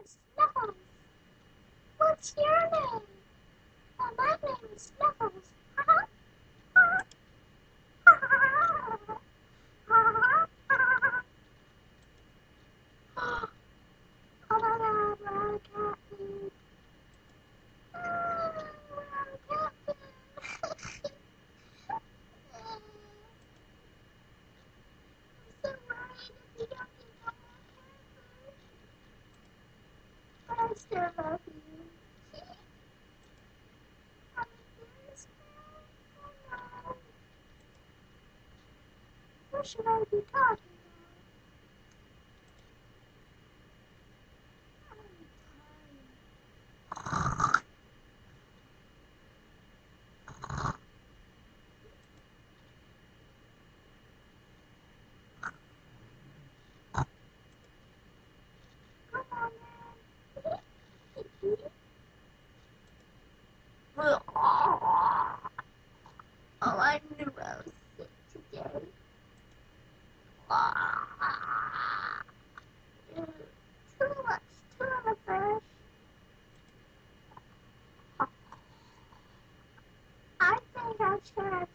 Snuffles. What's your name? My name is Snuffles. Oh my god, we're cat food. We're cat food. I'm so worried if you don't eat all my cat food. But I still love you. I'm embarrassed now. Oh no. What should I be talking about? Come on, man. Oh, I knew I was sick today. Too much tuna fish. I think I should have